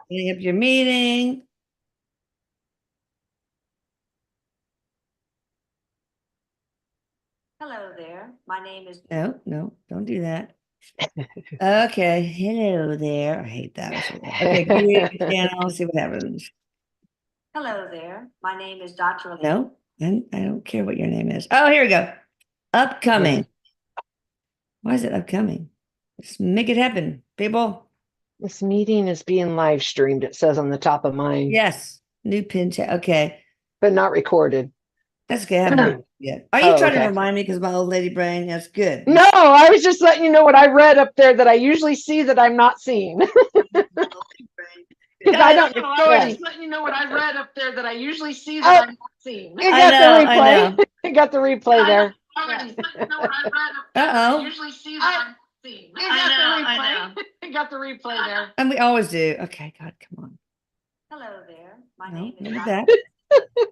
Setting up your meeting. Hello there. My name is. No, no, don't do that. Okay, hello there. I hate that. Okay, create a channel, see what happens. Hello there. My name is Dr. No, and I don't care what your name is. Oh, here we go. Upcoming. Why is it upcoming? Let's make it happen, people. This meeting is being live streamed, it says on the top of mine. Yes, new pin chat. Okay, But not recorded. that's okay. I haven't heard it yet. Are you Oh, trying to okay. remind me because my old lady brain? That's good. No, I was just letting you know what I read up there that I usually see that I'm not seeing. Because I don't record. Yeah. Just letting you know what I read up there that I usually see Oh, that I'm not seeing. You I got know, the I replay. know. You got the replay there. Uh-oh. Usually see that I'm seeing. You got the replay. You got the replay there. And we always do. Okay, God, come on. Hello there. My No, name is look at Dr. that.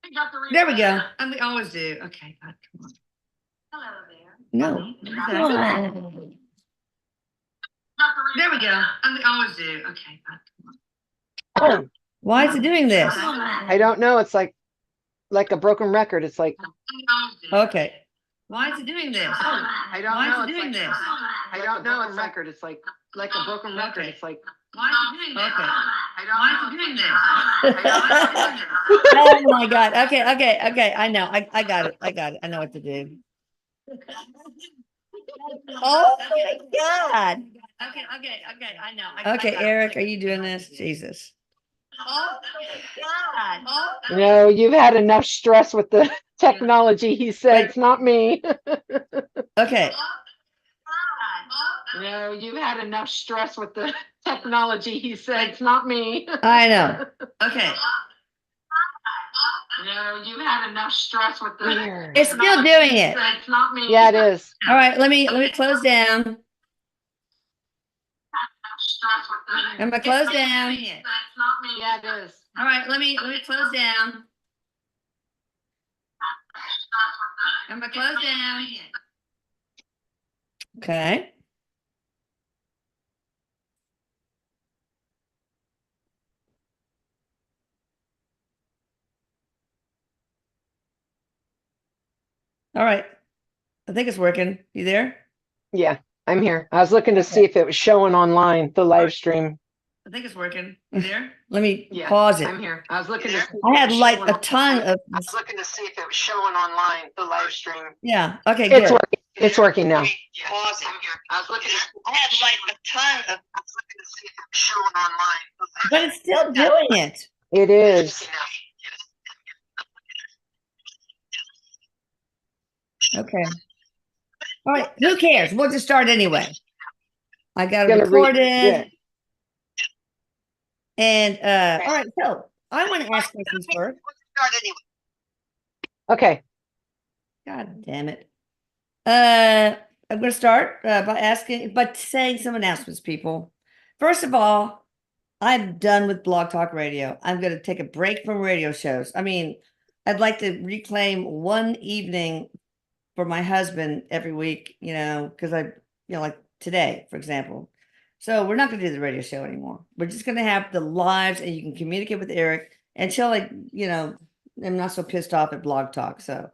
You got the replay There we go. And we always do. Okay, God, come on. Hello there. No, My name is look at Dr. that. There we go. And we always do. Okay, God, come on. Why is it doing this? I don't know. It's like a broken record. It's like Okay. Why is it doing this? I don't Why know. is it doing this? I don't know. It's record. It's like a broken record. Okay. It's like Why is it doing this? Okay. I Why is it doing this? Oh my God. Okay. I know. I got it. I know what to do. Oh my God. Okay. I know. Okay, Eric, are you doing this? Jesus. Oh my God. No, you've had enough stress with the technology. He said, it's not me. Okay. No, you've had enough stress with the technology. He said, it's not me. I know. Okay. No, you've had enough stress with the. It's still doing it. It's not me. Yeah, it is. All right, let me close down. I'm gonna close down. Yeah, it is. All right, let me close down. I'm gonna close down. Okay. All right. I think it's working. You there? Yeah, I'm here. I was looking to see if it was showing online, the live stream. I think it's working. You there? Let me Yeah, pause it. I'm here. I was looking to. I had like a ton of. I was looking to see if it was showing online, the live stream. Yeah. Okay. It's Good. working. It's working now. Pause it. I'm here. I was looking. I had like a ton of. I was looking to see if it was showing online. But it's still doing it. It is. Okay. All right. Who cares? We'll just start anyway. I got it Gonna recorded. yeah. And all right, so I want to ask questions first. Okay. God damn it. I'm going to start by saying some announcements, people. First of all, I'm done with Blog Talk Radio. I'm going to take a break from radio shows. I mean, I'd like to reclaim one evening for my husband every week, because like today, for example. So we're not going to do the radio show anymore. We're just going to have the lives, and you can communicate with Eric until I'm not so pissed off at Blog Talk. So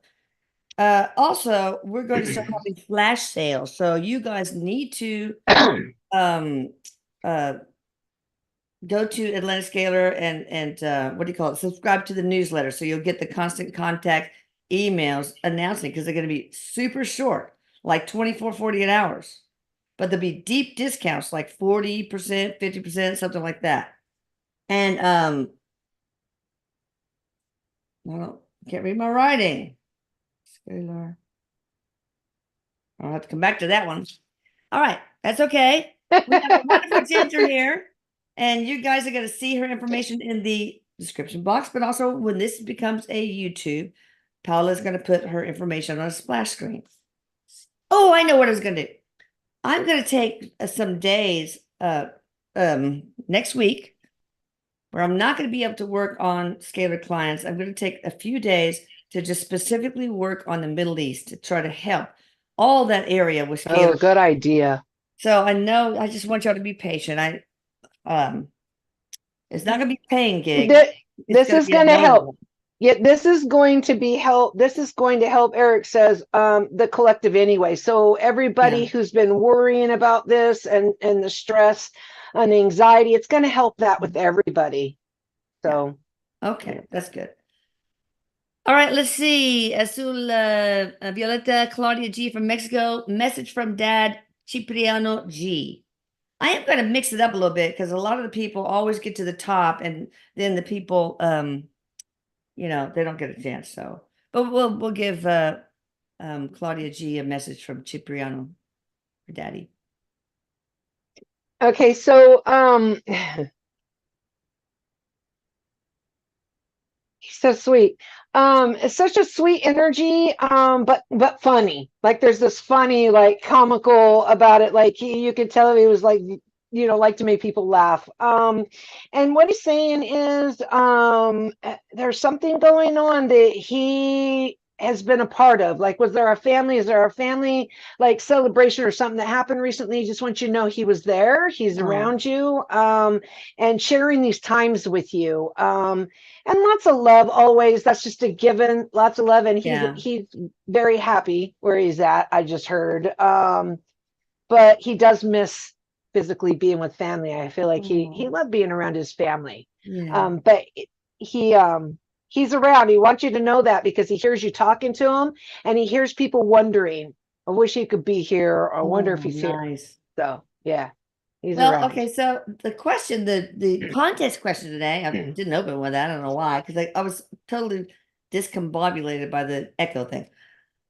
also, we're going to start having flash sales. So you guys need to uh, go to Atlantis Scalar and what do you call it? Subscribe to the newsletter so you'll get the constant contact emails announcing, because they're going to be super short, like 24, 48 hours. But there'll be deep discounts like 40%, 50%, something like that. And well, I can't read my writing. Scalar. I'll have to come back to that one. All right, that's okay. We have a wonderful Ginger here, and you guys are going to see her information in the description box, but also when this becomes a YouTube, Paula's going to put her information on a splash screen. Oh, I know what I was going to do. I'm going to take some days next week where I'm not going to be able to work on Scalar clients. I'm going to take a few days to just specifically work on the Middle East to try to help all that area with Scalar. Oh, good idea. So I know, I just want y'all to be patient. It's not going to be a paying gig. Th- It's this going to is be a going to help. notable. Yeah, this is going to be help. This is going to help, Eric says, the collective anyway. So everybody Yeah. who's been worrying about this and the stress and anxiety, it's going to help that with everybody. So Okay, that's good. All right, let's see. Azul, Violeta, Claudia G from Mexico. Message from Dad, Cipriano G. I am going to mix it up a little bit because a lot of the people always get to the top, and then the people, they don't get a chance. So, but we'll give Claudia G a message from Cipriano, her daddy. okay, so he's so sweet. It's such a sweet energy, but funny. Like there's this funny, like comical about it. Like you could tell he was like, like to make people laugh. And what he's saying is, there's something going on that he has been a part of. Like, is there a family like celebration or something that happened recently? He just wants you to know he was there, he's Oh. around you, and sharing these times with you. And lots of love always. That's just a given. Lots of love, and he's very happy where he's at. I just heard, but he does miss physically being with family. I feel like he loved being around his family. Yeah. But he's around. He wants you to know that because he hears you talking to him, and he hears people wondering, "I wish he could be here," or "I wonder if he's here." So yeah. He's Well, around. okay, so the question, the contest question today, I didn't open with that. I don't know why, because I was totally discombobulated by the echo thing.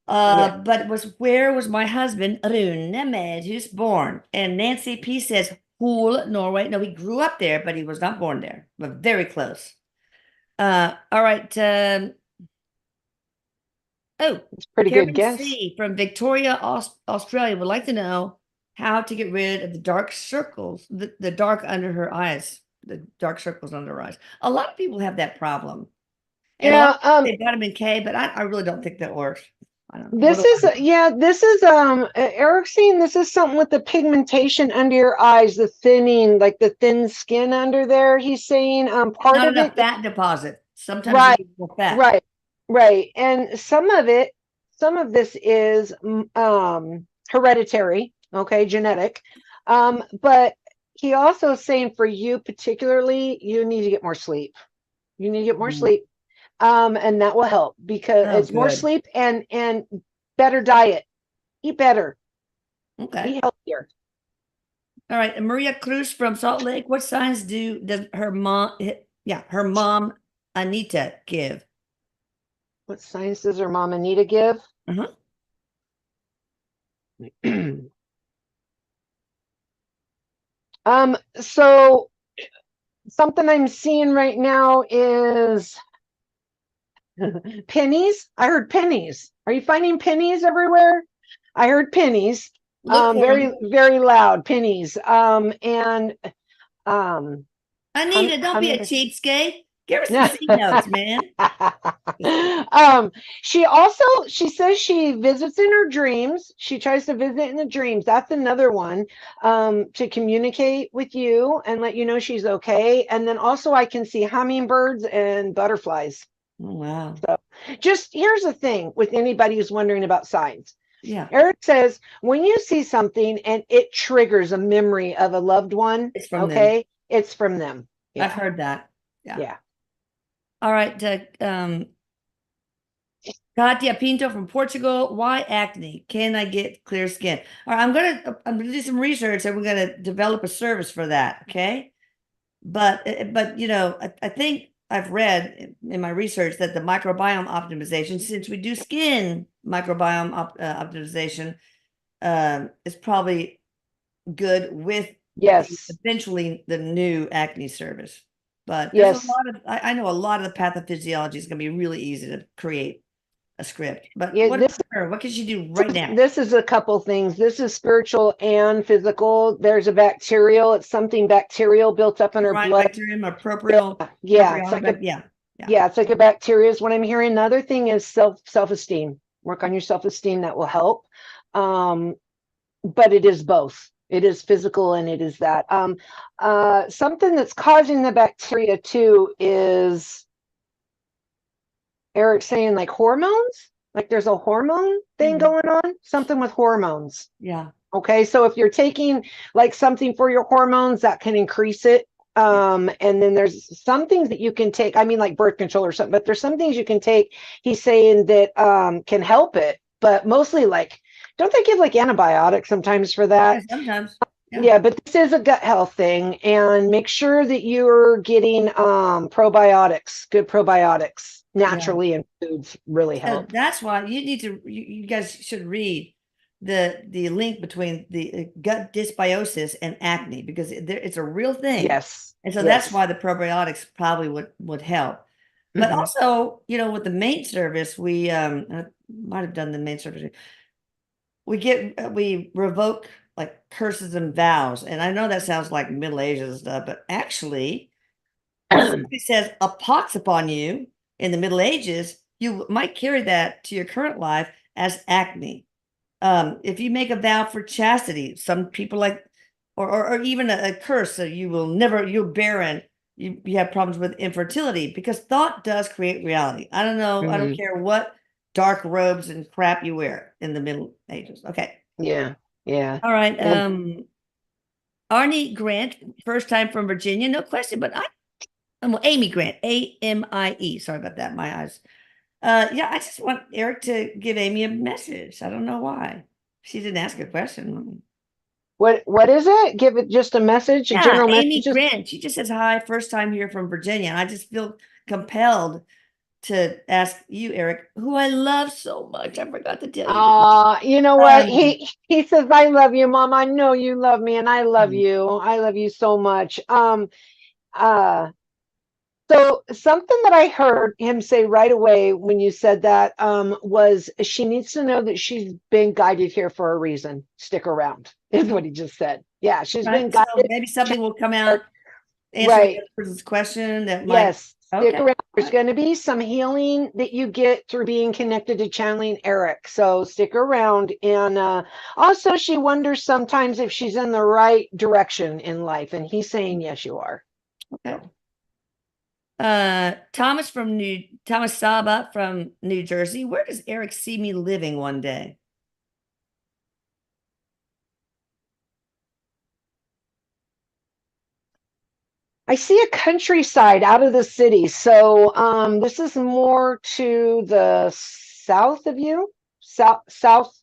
But it was, where was my husband, Rune Medhus, born? And Nancy P says, Hull, Norway. No, he grew up there, but he was not born there, but very close. All right. It's a pretty Karen good guess. C from Victoria, Australia would like to know how to get rid of the dark circles, the dark under her eyes, the dark circles under her eyes. A lot of people have that problem. And a lot of people say vitamin K, but I really don't think that works. I don't know. This is Eric's saying this is something with the pigmentation under your eyes, the thinning, like the thin skin under there. He's saying part not of enough it, fat deposit. Sometimes right, you need more fat. right, and some of this is hereditary, okay, genetic. But he also is saying for you particularly, you need to get more sleep. You need to get more sleep. And that will help because it's more sleep and better diet. Eat better. Okay. Be healthier. All right. And Maria Cruz from Salt Lake. What signs does her mom Anita give? What signs does her mom Anita give? So something I'm seeing right now is pennies. I heard pennies. Are you finding pennies everywhere? I heard pennies. Very, very loud pennies. And Anita, don't be a cheapskate. Give her some C notes, man. She says she visits in her dreams. She tries to visit in the dreams. That's another one, to communicate with you and let you know she's okay. And then also I can see hummingbirds and butterflies. Oh, wow. So just here's the thing with anybody who's wondering about signs. Yeah. Eric says when you see something and it triggers a memory of a loved one, it's from them. It's from them. Yeah. I've heard that. Yeah. All right. Katia Pinto from Portugal. Why acne? Can I get clear skin? All right, I'm gonna do some research and we're gonna develop a service for that. Okay. But I think I've read in my research that the microbiome optimization, since we do skin microbiome optimization, is probably good with eventually the new acne service. But there's a lot of I know a lot of the pathophysiology is going to be really easy to create a script. But what can she do right now? This is a couple things. This is spiritual and physical. There's a bacterial. It's something bacterial built up in her blood. Bacterium or proprial. It's like a bacteria is what I'm hearing. Another thing is self-esteem. Work on your self-esteem. That will help. But it is both. It is physical and it is that. Something that's causing the bacteria too is Eric saying like hormones, like there's a hormone thing Mhm. going on, something with hormones. Yeah. Okay, so if you're taking like something for your hormones, that can increase it. And then there's some things that you can take, I mean like birth control or something, but there's some things you can take, he's saying that can help it, but mostly like, don't they give like antibiotics sometimes for Yeah, that? sometimes. Yeah. Yeah, but this is a gut health thing, and make sure that you're getting probiotics, good probiotics Yeah. naturally in foods really So help. that's why you need to, you guys should read the link between the gut dysbiosis and acne because it's a real thing. Yes, And so that's yes. why the probiotics probably would help. But Hmm. also, with the main service, we I might have done the main service. We revoke like curses and vows. And I know that sounds like Middle Ages and stuff, but actually if somebody says a pox upon you in the Middle Ages, you might carry that to your current life as acne. If you make a vow for chastity, some people like, or even a curse, so you're barren, you have problems with infertility because thought does create reality. I don't know, I don't Hmm. care what dark robes and crap you wear in the Middle Ages. Okay. Yeah, yeah. All right. And Arnie Grant, first time from Virginia, no question, but well, Amy Grant, AMIE. Sorry about that. My eyes. Yeah, I just want Eric to give Amy a message. I don't know why. She didn't ask a question. what is it? Give it just a message, a Yeah, general Amy message. Grant. She just says hi, first time here from Virginia. And I just feel compelled to ask you, Eric, who I love so much. I forgot to tell you this. You know what? Um, He says, "I love you, Mom. I know you love me, and I love mm, you. I love you so much." Uh, so something that I heard him say right away when you said that was she needs to know that she's been guided here for a reason. Stick around, is what he just said. Yeah, she's been right. So guided. maybe something will come out answering Right. the person's question that might. Yes, stick Okay. around. All There's right. going to be some healing that you get through being connected to channeling Eric. So stick around. And also, she wonders sometimes if she's in the right direction in life. And he's saying, yes, you are. Okay. So, Thomas Saba from New Jersey. Where does Eric see me living one day? I see a countryside out of the city. So this is more to the south of you, southwest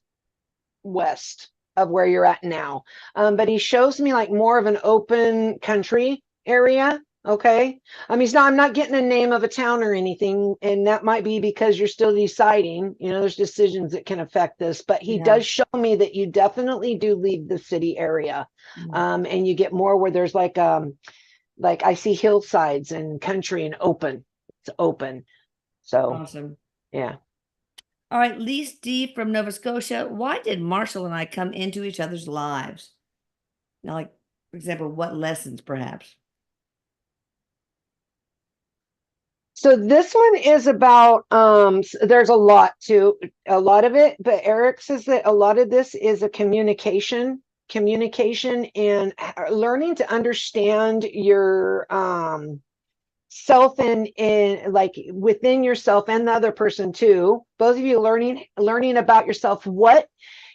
of where you're at now. But he shows me like more of an open country area. Okay. I'm not getting a name of a town or anything. And that might be because you're still deciding, there's decisions that can affect this, but he Yeah. does show me that you definitely do leave the city area. Mm, And you get more where there's like I see hillsides and country and open. It's open. So awesome. yeah. All right, Lise D from Nova Scotia. Why did Marshall and I come into each other's lives? Now, like, for example, what lessons perhaps? So this one is about there's a lot of it, but Eric says that a lot of this is a communication and learning to understand your self in like within yourself and the other person too. Both of you learning about yourself, what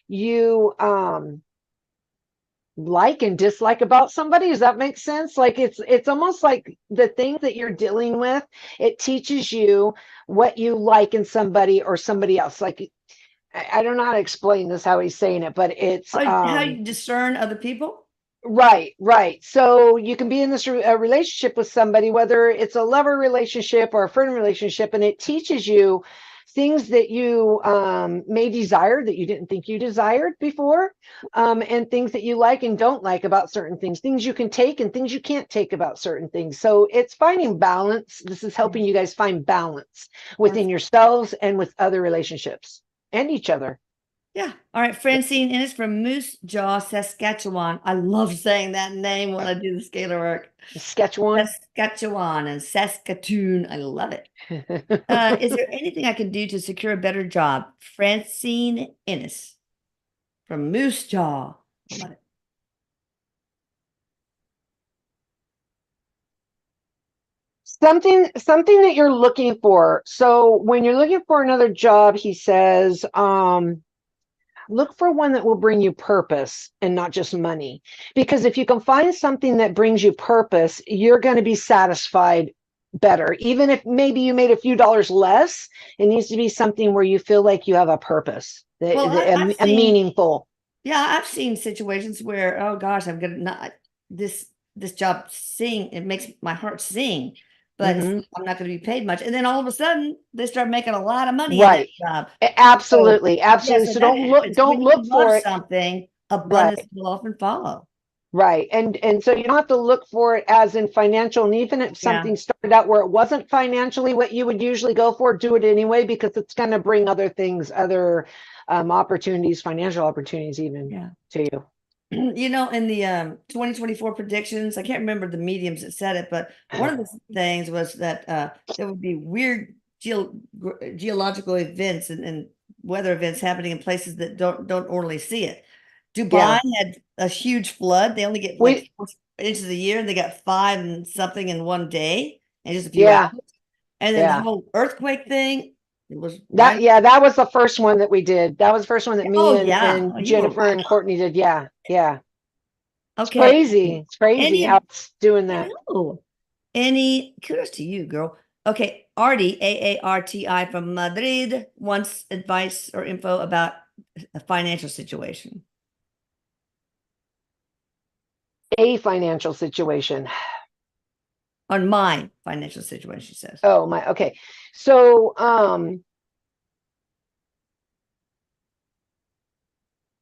you like and dislike about somebody. Does that make sense? Like it's almost like the things that you're dealing with, it teaches you what you like in somebody or somebody else. Like I don't know how to explain this, how he's saying it, but it's How you discern other people? right. So you can be in this relationship with somebody, whether it's a lover relationship or a friend relationship, and it teaches you things that you may desire that you didn't think you desired before, and things that you like and don't like about certain things you can take and things you can't take about certain things. So it's finding balance. This is Yeah, helping you guys find balance within perfect. yourselves and with other relationships and each other. Yeah. All right, Francine Innes from Moose Jaw, Saskatchewan. I love saying that name when I do the scalar work. Saskatchewan. Saskatchewan and Saskatoon. I love it. Is there anything I can do to secure a better job? Francine Innes from Moose Jaw. I love it. Something that you're looking for. So when you're looking for another job, he says, look for one that will bring you purpose and not just money. Because if you can find something that brings you purpose, you're going to be satisfied better. Even if maybe you made a few dollars less, it needs to be something where you feel like you have a purpose, Well, I've a seen, meaningful. yeah, I've seen situations where, oh gosh, I'm gonna not this job sing, it makes my heart sing, but Mhm. I'm not gonna be paid much. And then all of a sudden they start making a lot of money in that Right. job. So Absolutely. yeah, Absolutely. so So that don't happens. don't When you look love for it. something, abundance Right. will often follow. Right. And so you don't have to look for it as in financial. And even if Yeah. something started out where it wasn't financially what you would usually go for, do it anyway, because it's going to bring other things, other opportunities, financial opportunities even Yeah. to you. You know, in the 2024 predictions, I can't remember the mediums that said it, but one of the things was that there would be weird geological events and weather events happening in places that don't ordinarily see it. Dubai Yeah. had a huge flood. They only get like We 4 inches a year, and they got five and something in one day and just a few hours. yeah, And then the yeah. whole earthquake thing, it was That right. yeah, that was the first one that we did. That was the first one that me Oh and, yeah. and Oh, you were Jennifer right. and Courtney did. Yeah, yeah. It's Okay. crazy. It's crazy how Any it's doing I that. know. Any kudos to you, girl. Okay, Artie, AARTI from Madrid wants advice or info about a financial situation. A financial situation. On my financial situation, she says. Oh my, okay. So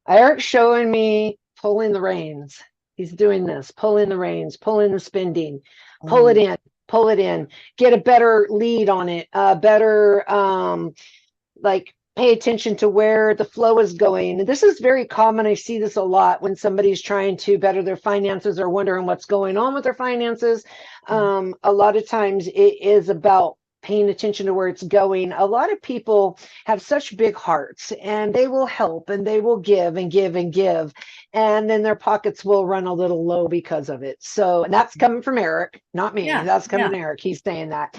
Eric's showing me pulling the reins. He's doing this, pulling the reins, pulling the spending, Oh, pull it in, get a better lead on it, better like pay attention to where the flow is going. And this is very common. I see this a lot when somebody's trying to better their finances or wondering what's going on with their finances. A lot of times it is about paying attention to where it's going. A lot of people have such big hearts and they will help and they will give and give and give. And then their pockets will run a little low because of it. So and that's coming from Eric, not me. yeah, That's coming yeah, from Eric. He's saying that.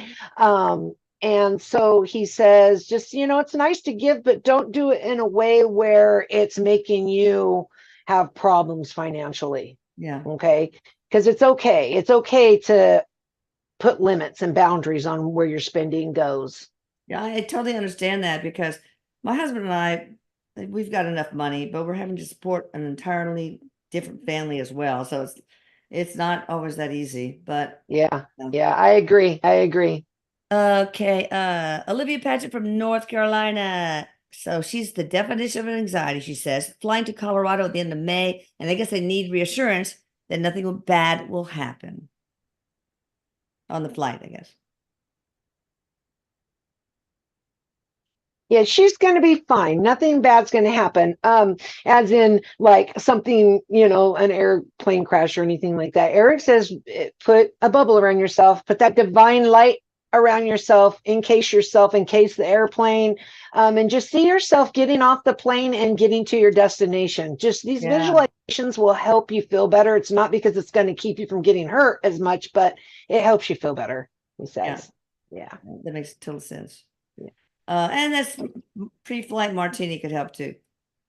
And so he says, just, it's nice to give, but don't do it in a way where it's making you have problems financially. yeah. Okay. Because it's okay. It's okay to put limits and boundaries on where your spending goes. Yeah, I totally understand that because my husband and I, we've got enough money, but we're having to support an entirely different family as well. So it's not always that easy, but Yeah. yeah. Yeah. I agree. I agree. Okay, Olivia Paget from North Carolina. So she's the definition of an anxiety, she says. Flying to Colorado at the end of May, and I guess they need reassurance that nothing bad will happen on the flight, I guess. Yeah, she's going to be fine. Nothing bad's going to happen. As in like something, an airplane crash or anything like that. Eric says, put a bubble around yourself, put that divine light around yourself, in case the airplane, and just see yourself getting off the plane and getting to your destination. Just these Yeah, visualizations will help you feel better. It's not because it's going to keep you from getting hurt as much, but it helps you feel better, he yeah, says. Yeah. that makes total sense. And that's pre-flight martini could help too.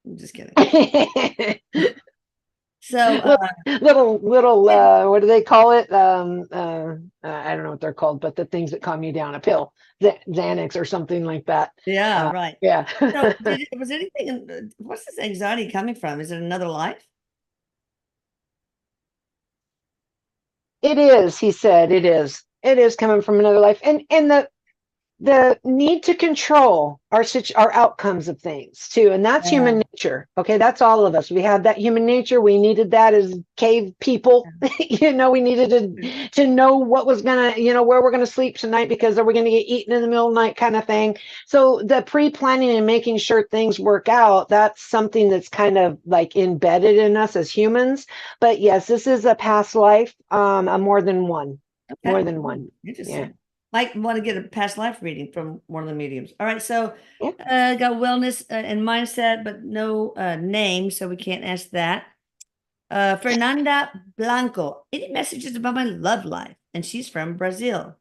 I'm just kidding. So, little what do they call it? I don't know what they're called, but the things that calm you down, a pill, Xanax or something like that. yeah, right. Yeah. So, was anything? What's this anxiety coming from? Is it another life? It is, he said, it is coming from another life. And the need to control our outcomes of things too, and that's Yeah, human nature. Okay, that's all of us. We have that human nature. We needed that as cave people. We needed to know what was gonna, where we're gonna sleep tonight, because are we gonna get eaten in the middle of the night, kind of thing. So the pre-planning and making sure things work out, that's something that's kind of like embedded in us as humans. But yes, this is a past life, a more than one. okay. More than one. Yeah. Interesting. Might want to get a past life reading from one of the mediums. All right, so Yeah. got wellness and mindset, but no name, so we can't ask that. Fernanda Blanco, any messages about my love life? And she's from Brazil.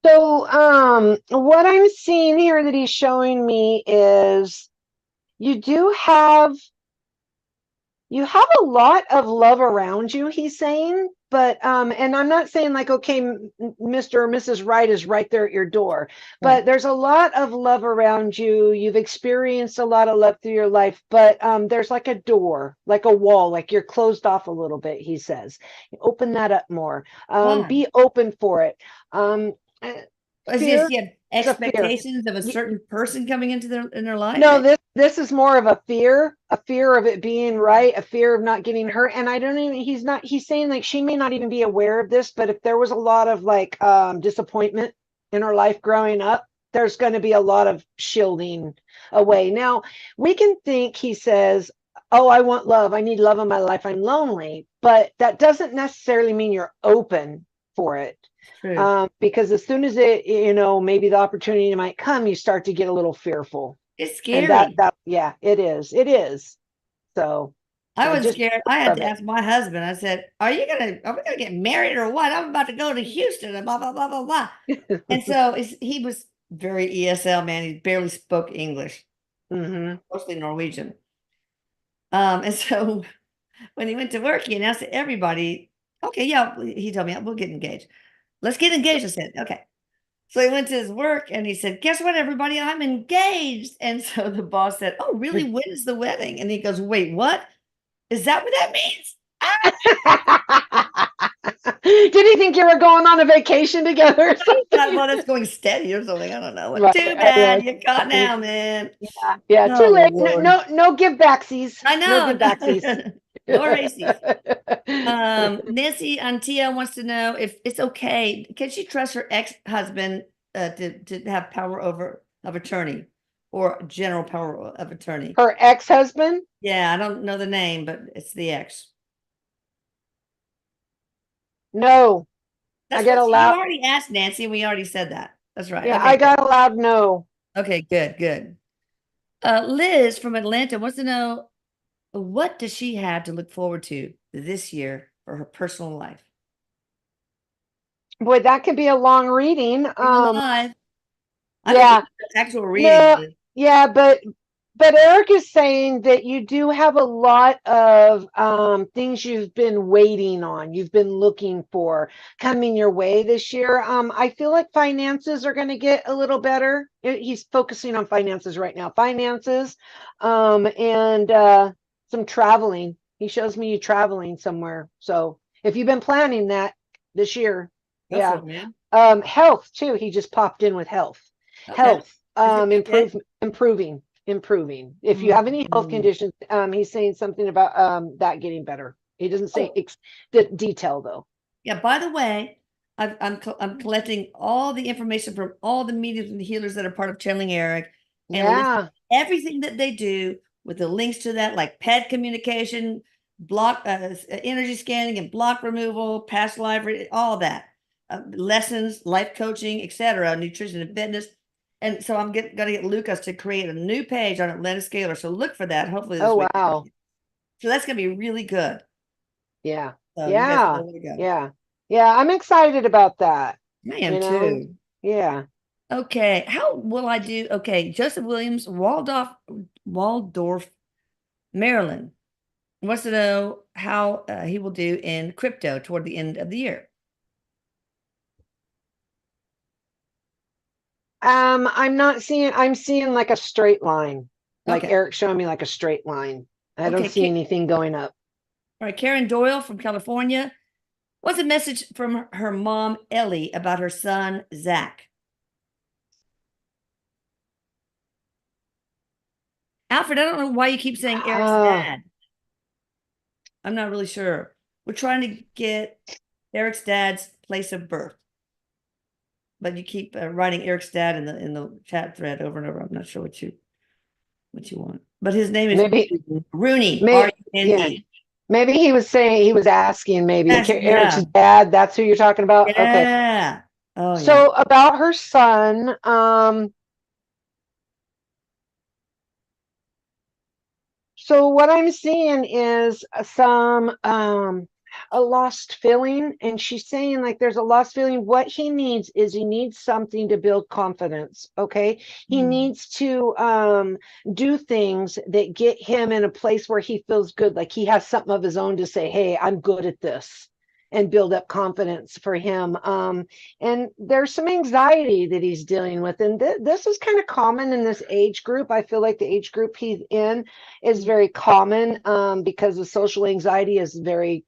So, what I'm seeing here that he's showing me is you do have a lot of love around you, he's saying, but and I'm not saying like, okay, Mr. or Mrs. Right is right there at your door, but Right. there's a lot of love around you. You've experienced a lot of love through your life, but there's like a door, like a wall, like you're closed off a little bit, he says. Open that up more. Why? Be open for it. Uh, Is Fear this you have is a fear. expectations of a certain person coming into their life? No, this is more of a fear of it being right, a fear of not getting hurt. And I don't even he's saying like she may not even be aware of this, but if there was a lot of like disappointment in her life growing up, there's going to be a lot of shielding away. Now, we can think he says, "Oh, I want love. I need love in my life. I'm lonely." But that doesn't necessarily mean you're open for it. True. Because as soon as it, maybe the opportunity might come, you start to get a little fearful. It's And scary. yeah, it is. It is. So I was just scared. be I aware had of to ask my husband. I said, are we gonna get married or what? I'm about to go to Houston and blah blah blah blah blah." it. And so he was very ESL man. He barely spoke English, Hmm. mostly Norwegian. And so when he went to work, he announced to everybody, okay, yeah, he told me, we'll get engaged. Let's get engaged. I said, okay. So he went to his work and he said, guess what, everybody? I'm engaged. And so the boss said, oh, really? When is the wedding? And he goes, wait, what? Is that what that means? Ah! Did he think you were going on a vacation together or I thought, something? well, that's going steady or something. I don't know. What? Right. Too I know. bad you're caught now, man. Yeah. Yeah. Too Oh, late. No, Lord. no give backsies. I No give know. backsies. No racies. Nancy Antia wants to know if it's okay. Can she trust her ex-husband to have power over of attorney or general power of attorney? Her ex-husband? Yeah, I don't know the name, but it's the ex. No. I That's got what you allowed. already asked, Nancy. We already said that. That's right. Yeah, Okay, I good. got allowed no. Okay, good, good. Liz from Atlanta wants to know what does she have to look forward to this year for her personal life? Boy, that could be a long reading. You're alive. I think we Yeah. need an actual reading, No, Liz. yeah, but ERIK is saying that you do have a lot of things you've been waiting on, you've been looking for coming your way this year. I feel like finances are going to get a little better. He's focusing on finances right now. Finances, and some traveling. He shows me you traveling somewhere. So if you've been planning that this year, Go for yeah. it, man. Health too. He just popped in with health. Okay. Health, Is it okay? improving. If you have any health Mhm. conditions, he's saying something about that getting better. He doesn't say Oh, the detail though. yeah. By the way, I'm collecting all the information from all the mediums and the healers that are part of channeling Eric, and list Yeah. everything that they do with the links to that, like pet communication, block energy scanning, and block removal, past life, all that, lessons, life coaching, etc., nutrition and fitness. And so I'm gonna get Lucas to create a new page on Atlantis Scalar. So look for that. Hopefully this Oh week. wow. So that's gonna be really good. Yeah. So you guys know Yeah. where to go. Yeah. Yeah. I'm excited about that. I am You know. too. Yeah. Okay, how will I do? Okay, Joseph Williams, Waldorf, Maryland, wants to know how he will do in crypto toward the end of the year. I'm not seeing. I'm seeing like a straight line. Like Okay, Eric showing me like a straight line. I don't okay. see anything going up. All right, Karen Doyle from California. What's a message from her mom, Ellie, about her son, Zach? Alfred, I don't know why you keep saying Eric's Oh, dad. I'm not really sure. We're trying to get Eric's dad's place of birth, but you keep writing Eric's dad in the chat thread over and over. I'm not sure what you want, but his name is maybe, Rooney, maybe, yeah. Rune. Maybe he was saying he was asking maybe Yes, Eric's yeah, dad. That's who you're talking about. Okay. yeah. Oh yeah. So about her son, so what I'm seeing is some a lost feeling, and she's saying like there's a lost feeling. What he needs is he needs something to build confidence. Okay. He Mm. needs to do things that get him in a place where he feels good, like he has something of his own to say, hey, I'm good at this, and build up confidence for him. And there's some anxiety that he's dealing with. And this is kind of common in this age group. I feel like the age group he's in is very common, because the social anxiety is very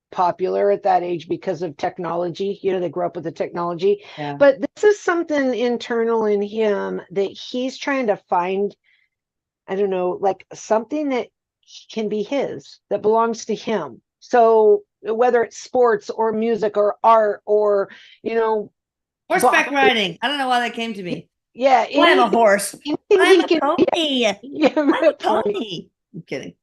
popular at that age because of technology. You know, they grow up with the technology. Yeah. But this is something internal in him that he's trying to find, I don't know, like something that can be his, that belongs to him. So whether it's sports or music or art or, you know, Horseback boxing, riding. I don't know why that came to me. yeah, I am a horse. anything I'm he a can, pony. yeah, I'm a pony. pony. I'm kidding.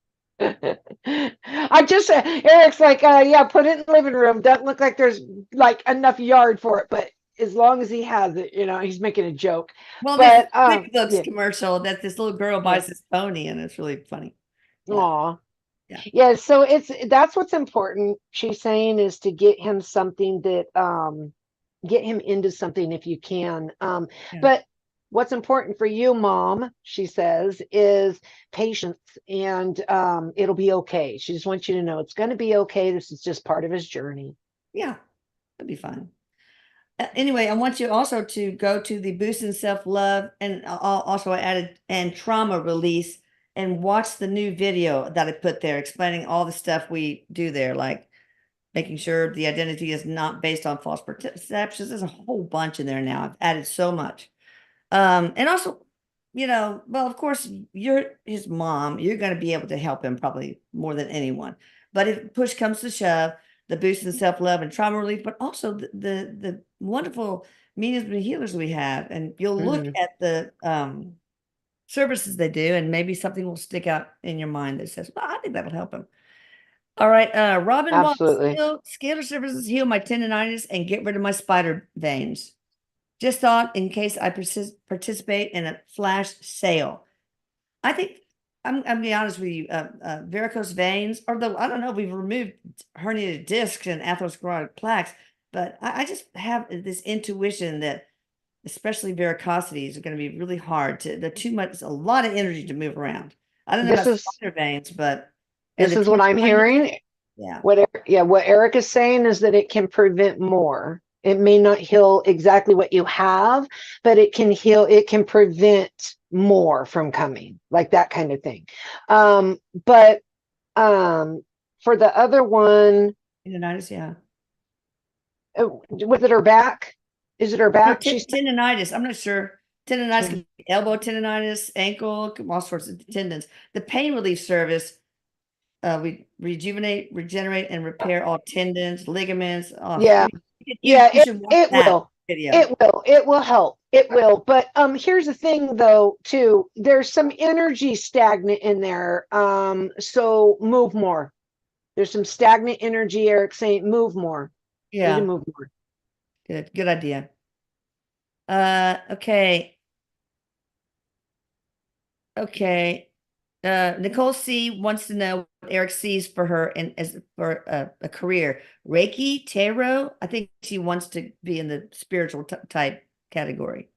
I just Eric's like, yeah, put it in the living room. Doesn't look like there's like enough yard for it, but as long as he has it, you know, he's making a joke. Well, there's But a QuickBooks yeah, commercial that this little girl yeah. buys this pony, and it's really funny. Yeah. Aw. Yeah. Yeah, so that's what's important, she's saying, is to get him something that get him into something if you can. Yeah. But what's important for you, mom, she says, is patience, and it'll be okay. She just wants you to know it's going to be okay. This is just part of his journey. Yeah. It'll be fine. Anyway, I want you also to go to the Boost in Self-Love, and also I added and trauma release, and watch the new video that I put there explaining all the stuff we do there, like making sure the identity is not based on false perceptions. There's a whole bunch in there now. I've added so much. And also, well, of course, you're his mom. You're going to be able to help him probably more than anyone. But if push comes to shove, the boost in self-love and trauma relief, but also the wonderful mediums and healers we have. And you'll look Mhm. at the services they do, and maybe something will stick out in your mind that says, well, I think that'll help him. All right. Robin Watts, Absolutely. scalar services heal my tendonitis and get rid of my spider veins. Just thought in case I participate in a flash sale. I think I'm gonna be honest with you. Varicose veins, although I don't know, we've removed herniated discs and atherosclerotic plaques, but I just have this intuition that especially varicosities are going to be really hard to. They're too much, a lot of energy to move around. I don't know This about is spider veins, but and this the is what I'm tendonitis, hearing. yeah, What Eric is saying is that it can prevent more. It may not heal exactly what you have, but it can heal, it can prevent more from coming, like that kind of thing. But for the other one, tendonitis, yeah. was it her back? Is it her No, back? She's tendonitis. I'm not sure. Tendonitis ten- can be elbow tendonitis, ankle, all sorts of tendons. The pain relief service, we rejuvenate, regenerate, and repair all tendons, ligaments. Oh, yeah, you yeah, should watch it that will. video. It will help. It will. But here's the thing though, too. There's some energy stagnant in there. So move more. There's some stagnant energy, Eric, saying move more. You need to Yeah, move more. good idea. Okay. Okay. Nicole C wants to know what Eric sees for her and as for a career. Reiki, tarot. I think she wants to be in the spiritual type category.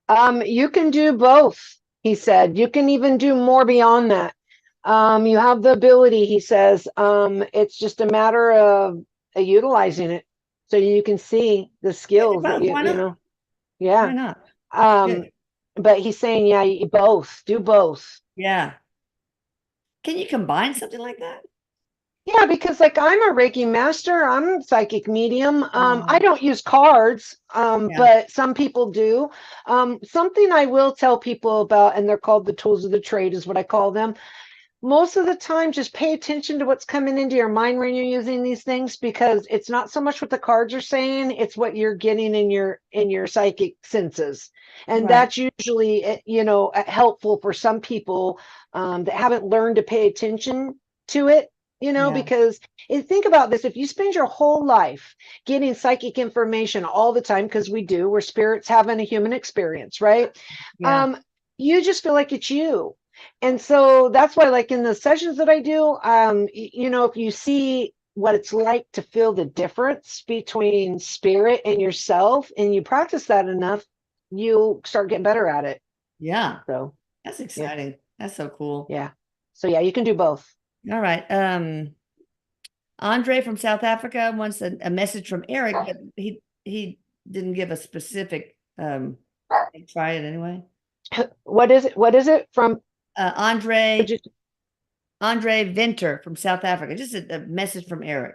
You can do both, he said. You can even do more beyond that. You have the ability, he says. It's just a matter of utilizing it so you can see the Yeah, do skills that both. Why you not? know. Why Yeah. not? Um, Good. but he's saying, yeah, both, do both. Yeah. Can you combine something like that? Yeah, because like I'm a Reiki master, I'm a psychic medium. I Um, don't use cards, yeah. but some people do. Something I will tell people about, and they're called the tools of the trade, is what I call them. Most of the time, just pay attention to what's coming into your mind when you're using these things, because it's not so much what the cards are saying, it's what you're getting in your psychic senses. And Right. that's usually helpful for some people that haven't learned to pay attention to it, Yeah. because think about this: if you spend your whole life getting psychic information all the time, because we're spirits having a human experience, right? Yeah. um you just feel like it's you. And so that's why, like in the sessions that I do, if you see what it's like to feel the difference between spirit and yourself, and you practice that enough, you start getting better at it. Yeah, So that's yeah, exciting. That's so cool. yeah. So yeah, you can do both. All right. Andre from South Africa wants a message from ERIK, but he didn't give a specific try it anyway. What is it? What is it from? Andre Venter from South Africa. Just a message from ERIK.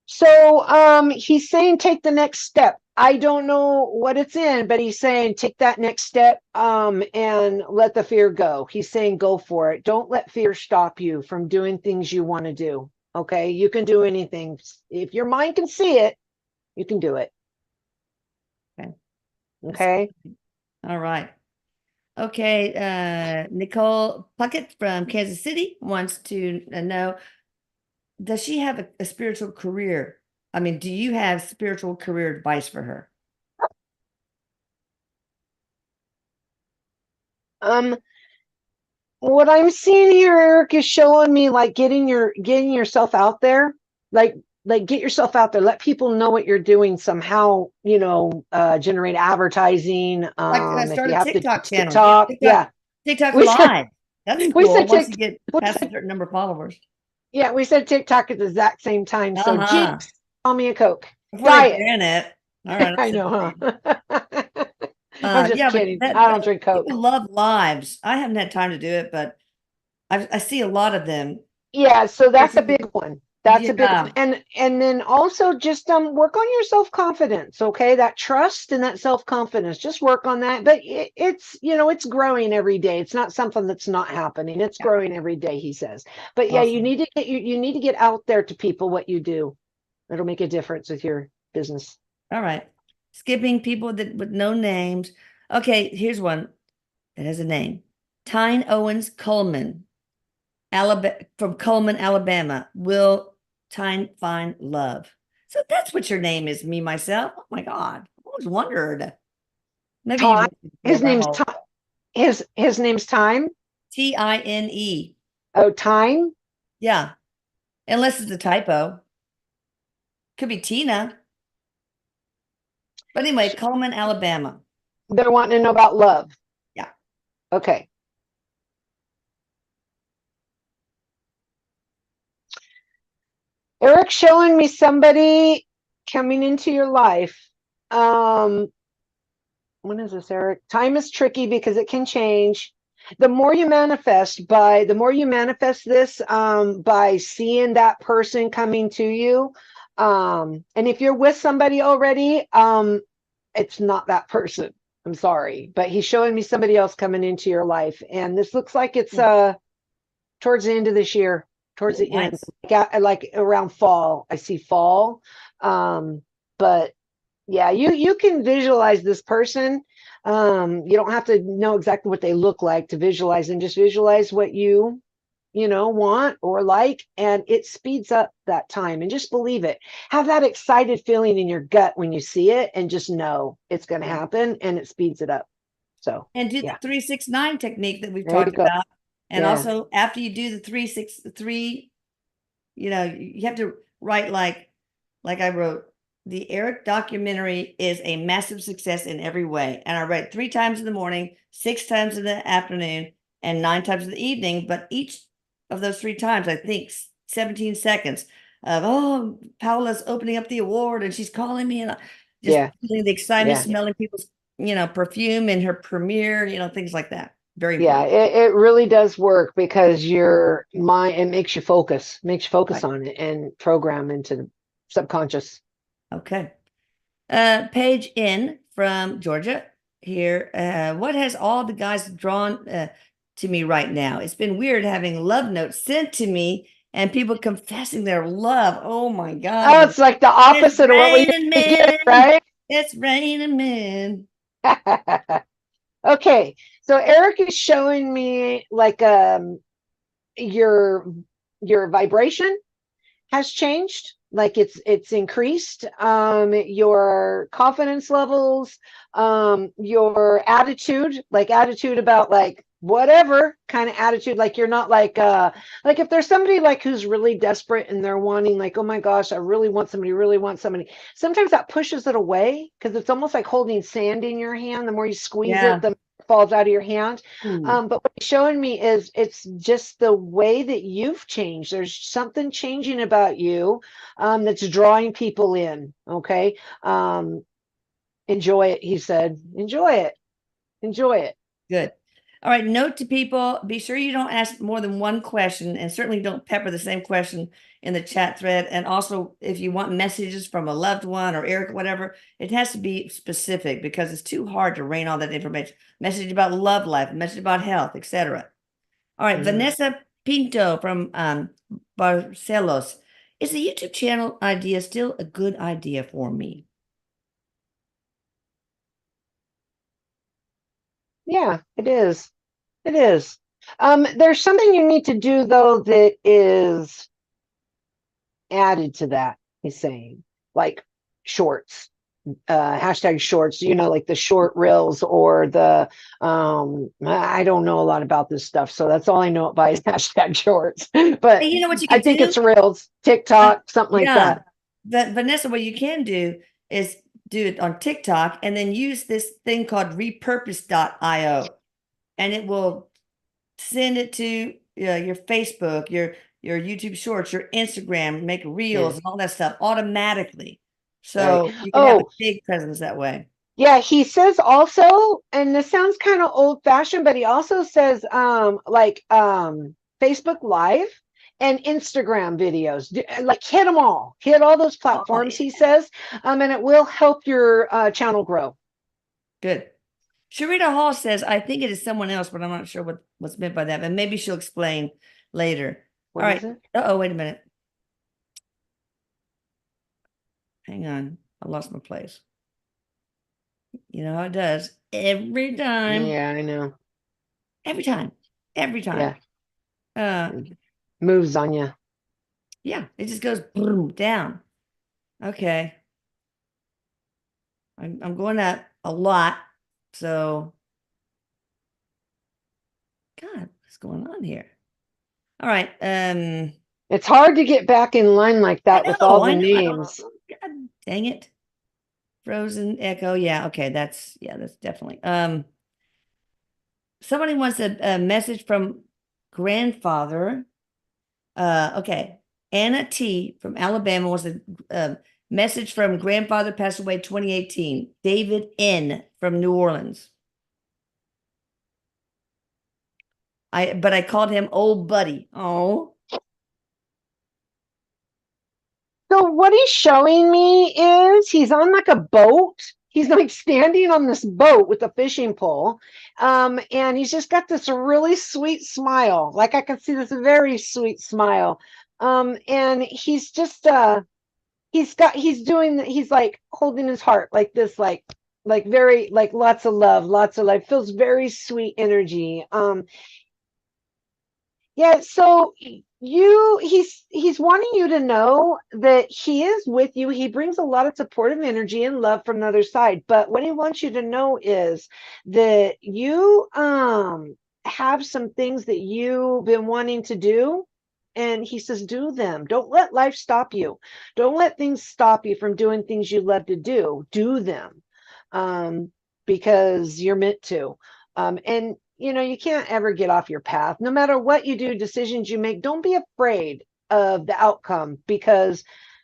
So he's saying take the next step. I don't know what it's in, but he's saying take that next step and let the fear go. He's saying go for it. Don't let fear stop you from doing things you want to do. Okay, you can do anything. If your mind can see it, you can do it. Okay. Okay. All right. Okay. Nicole Puckett from Kansas City wants to know, does she have a spiritual career? I mean, do you have spiritual career advice for her? What I'm seeing here, Eric, is showing me like getting yourself out there, like get yourself out there, let people know what you're doing somehow, generate advertising. Like If start you a have to TikTok channel. TikTok, yeah. TikTok We said live. That's we said cool once you Tik get we past a said certain number of followers. yeah, we said TikTok at the exact same time. So Uh-huh. Jinx, call me a Coke. Before they Diet. ban it. All right. I know, huh? I'm just Yeah, but kidding. that I don't drink Coke. people love lives. I haven't had time to do it, but I see a lot of them. Yeah, so that's a Especially big one. That's a big one. yeah. And then also just work on your self-confidence, okay? That trust and that self-confidence. Just work on that. But it's growing every day. It's not something that's not happening. It's Yeah. growing every day, he says. But yeah, Awesome. you need to get out there to people what you do. It'll make a difference with your business. All right. Skipping people that with no names. Okay, here's one that has a name. Tyne Owens Coleman, Alabama, from Coleman, Alabama. Will Tyne find love? So that's what your name is, me, myself. Oh my God. I always wondered. Maybe you've Time. heard it before, His but I'm name's old. Time. His name's Time. Tine. Oh, Time. Yeah. Unless it's a typo. Could be Tina. But anyway, Coleman, Alabama. They're wanting to know about love. Yeah. Okay. Erik's showing me somebody coming into your life. When is this, Erik? Time is tricky because it can change. The more you manifest this by seeing that person coming to you, and if you're with somebody already, it's not that person. I'm sorry, but he's showing me somebody else coming into your life, and this looks like it's towards the end of this year, towards the end, Nice. like around fall. I see fall, but yeah, you can visualize this person. You don't have to know exactly what they look like to visualize, and just visualize what you want or like, and it speeds up that time. And just believe it. Have that excited feeling in your gut when you see it, and just know it's going to happen, and it speeds it up. So And do the yeah, 369 technique that we've there you talked go. about. And Yeah. also after you do the 363, you have to write like I wrote, the ERIK documentary is a massive success in every way. And I write 3 times in the morning, 6 times in the afternoon, and 9 times in the evening. But each of those 3 times, I think 17 seconds of, oh, Paola's opening up the award and she's calling me, and just Yeah. feeling the excitement, Yeah. smelling people's, perfume in her premiere, things like that. Very Yeah, important. it really does work because your mind, it makes you focus Right. on it and program into the subconscious. Okay. Paige in from Georgia here. What has all the guys drawn to me right now? It's been weird having love notes sent to me and people confessing their love. Oh my Oh, God. it's like the It's opposite of what we raining usually get, men. right? It's raining men. Okay, so Erik is showing me like your vibration has changed. like it's increased, your confidence levels, your attitude, like attitude about like whatever kind of attitude, like you're not like if there's somebody like who's really desperate and they're wanting like, oh my gosh, I really want somebody, sometimes that pushes it away because it's almost like holding sand in your hand. The more you squeeze Yeah. it, the more it falls out of your hand. Ooh, But what he's showing me is it's just the way that you've changed. There's something changing about you, that's drawing people in. Okay. Enjoy it, he said. Enjoy it. Enjoy it. good. All right. Note to people, be sure you don't ask more than one question, and certainly don't pepper the same question in the chat thread. And also, if you want messages from a loved one or Eric, whatever, it has to be specific because it's too hard to rain all that information. Message about love life, message about health, etc. All right. Vanessa Pinto from Barcelos. Is the YouTube channel idea still a good idea for me? Yeah, it is. It is. There's something you need to do though that is added to that, he's saying, like shorts, hashtag shorts, like the short reels or the I don't know a lot about this stuff, so that's all I know by is hashtag shorts. But Hey, you know what you I can think do? it's reels, TikTok, something like Yeah. that. Vanessa, what you can do is do it on TikTok and then use this thing called repurpose.io, and it will send it to your Facebook, your YouTube Shorts, your Instagram, make reels Yeah. and all that stuff automatically. Right. So you can have a Oh, big presence that way. yeah, he says also, and this sounds kind of old fashioned, but he also says Facebook Live and Instagram videos. Like hit them all. Hit all those Oh, platforms, yeah. he says. And it will help your channel grow. Good. Sharita Hall says, I think it is someone else, but I'm not sure what's meant by that. But maybe she'll explain later. What All is right. it? Uh-oh, wait a minute. Hang on. I lost my place. You know how it does every time. Yeah, I know. Every time. Every time. Yeah. Uh Moves on you. yeah, it just goes boom down. Okay. I'm going up a lot. So God, what's going on here? All right. It's hard to get back in line like that with all I the know. names. God dang it. Frozen Echo. Yeah, okay. That's definitely. Somebody wants a message from grandfather. Okay. Anna T from Alabama wants a message from grandfather passed away 2018. David N from New Orleans. But I called him old buddy. Oh, So what he's showing me is he's on like a boat. He's like standing on this boat with a fishing pole. And he's just got this really sweet smile. Like I can see this very sweet smile. And he's just he's like holding his heart like this, like very like lots of love, lots of life, feels very sweet energy. Yeah, so he's wanting you to know that he is with you. He brings a lot of supportive energy and love from the other side. But what he wants you to know is that you have some things that you've been wanting to do. And he says, do them. Don't let life stop you. Don't let things stop you from doing things you love to do. Do them. Because you're meant to. And you can't ever get off your path. No matter what you do, decisions you make, don't be afraid of the outcome because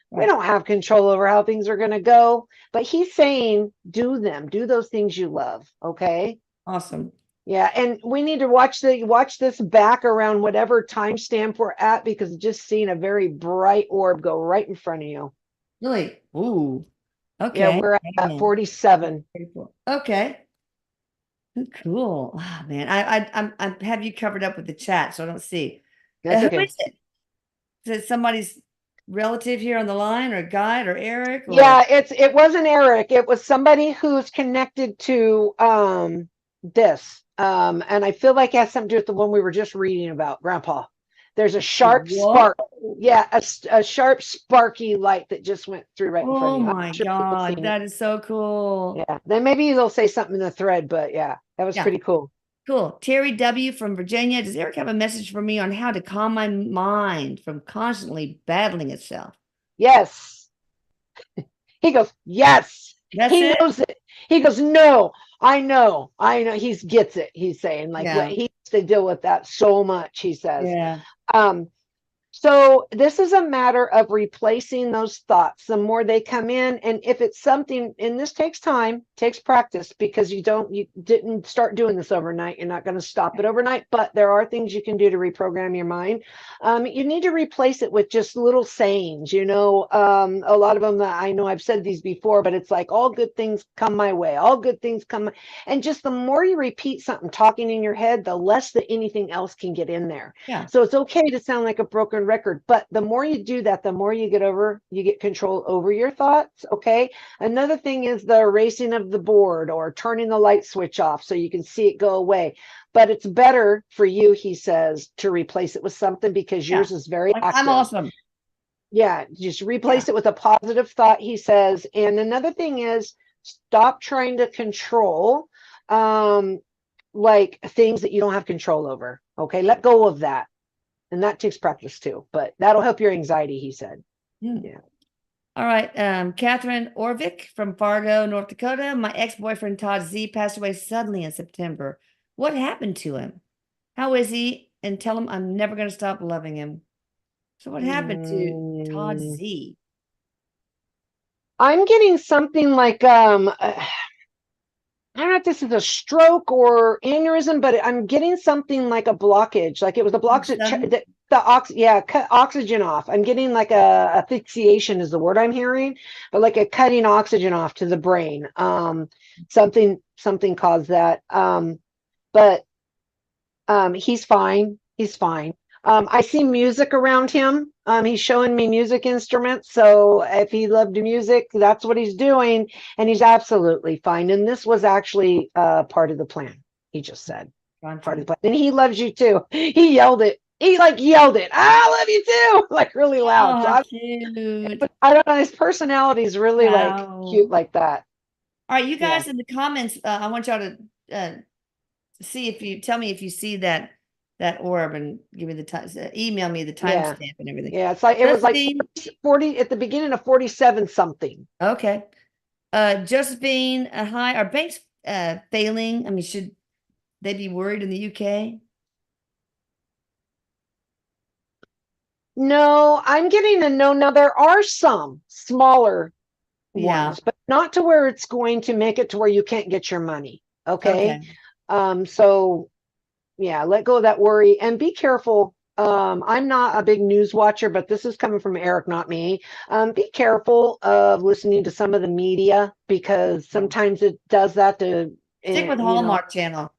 we right. don't have control over how things are going to go. But he's saying, do them, do those things you love. Okay. Awesome. Yeah. And we need to watch this back around whatever timestamp we're at because just seeing a very bright orb go right in front of you. Really? Ooh. Yeah. Okay. We're at 47. Okay. Cool. Oh, man, I have you covered up with the chat, so I don't see. That's Who okay. is it? Is it somebody's relative here on the line, or guide, or Eric, or Yeah, it wasn't Eric. It was somebody who's connected to this. And I feel like it has something to do with the one we were just reading about, Grandpa. There's a sharp What? spark. Yeah, a sharp sparky light that just went through right in front Oh of you. I'm my sure you've God, seen it. that is so cool. Yeah. Then maybe they'll say something in the thread, but yeah, that was Yeah, pretty cool. cool. Terry W. from Virginia. Does Eric have a message for me on how to calm my mind from constantly battling itself? Yes. He goes, yes. That's He it? knows it. He goes, no, I know. I know. He gets it. He's saying like what Yeah. he has to deal with that so much, he says. Yeah. Um, So this is a matter of replacing those thoughts. The more they come in, and if it's something, and this takes time, takes practice, because you didn't start doing this overnight. You're not going to stop it overnight, but there are things you can do to reprogram your mind. You need to replace it with just little sayings. A lot of them, I know I've said these before, but it's like all good things come my way. All good things come. And just the more you repeat something talking in your head, the less that anything else can get in there. Yeah. So it's okay to sound like a broken record, but the more you do that, the more you get control over your thoughts. Okay. Another thing is the erasing of the board or turning the light switch off so you can see it go away. But it's better for you, he says, to replace it with something because Yeah. yours is very Like, active. I'm awesome. Yeah. Just replace it with a positive thought, he says. And another thing is stop trying to control, like things that you don't have control over. Okay. Let go of that. And that takes practice too, but that'll help your anxiety, he said. Hmm. Yeah. All right. Catherine Orvik from Fargo, North Dakota. My ex-boyfriend Todd Z passed away suddenly in September. What happened to him? How is he? And tell him I'm never going to stop loving him. So what happened to Todd Mm, Z? I'm getting something like I don't know if this is a stroke or aneurysm, but I'm getting something like a blockage. Like it was a All of a blockage sudden? cut oxygen off. I'm getting like a asphyxiation is the word I'm hearing, but like a cutting oxygen off to the brain. Something caused that. But he's fine. He's fine. I see music around him. He's showing me music instruments. So if he loved music, that's what he's doing. And he's absolutely fine. And this was actually part of the plan. He just said part of the plan. And he loves you too. He yelled it. He like yelled it. I love you too, like really loud. Oh, cute. But I don't know. His personality is really like cute Wow. like that. All right, you Yeah. guys in the comments, I want y'all to see if you tell me if you see that orb and give me the time, email me the Yeah. timestamp and everything. Yeah. It's like it was like Josephine, 40 at the beginning of 47 something. okay. Josephine, hi. Are banks failing? I mean, should they be worried in the UK? No, I'm getting a no. Now there are some smaller Yeah. ones, but not to where it's going to make it to where you can't get your money. Okay. Okay. So yeah, let go of that worry and be careful. I'm not a big news watcher, but this is coming from Eric, not me. Be careful of listening to some of the media because Yeah. sometimes it does that to, Stick with you know, Hallmark Channel.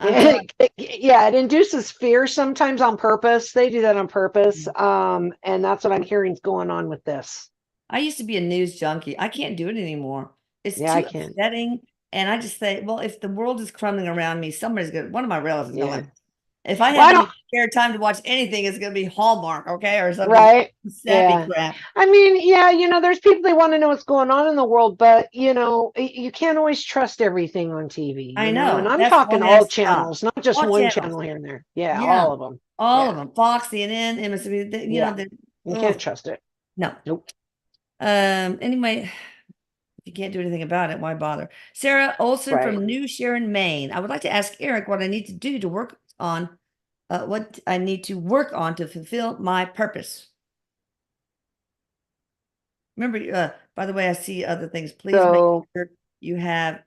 I'm trying. yeah, it induces fear sometimes on purpose. They do that on purpose. And that's what I'm hearing is going on with this. I used to be a news junkie. I can't do it anymore. It's Yeah, I too can. upsetting. And I just say, well, if the world is crumbling around me, somebody's going to, one of my relatives is going to Yeah. like, if I Well, have I don't, any spare time to watch anything, it's going to be Hallmark, okay? Or something right. sappy Yeah. crap. I mean, yeah, there's people they want to know what's going on in the world, but you can't always trust everything on TV, I and know. I'm That's talking why I all stopped. channels, not just All one channels. channel here and there. Yeah, Yeah. all of them. All of Yeah. them. Fox, CNN, MSNBC, Yeah. they're, You can't oh, trust it. no. Nope. Anyway, if you can't do anything about it, why bother? Sarah Olson Right. from New Sharon, Maine. I would like to ask Eric what I need to do to work on, what I need to work on to fulfill my purpose. Remember, by the way, I see other things. Please make So sure you have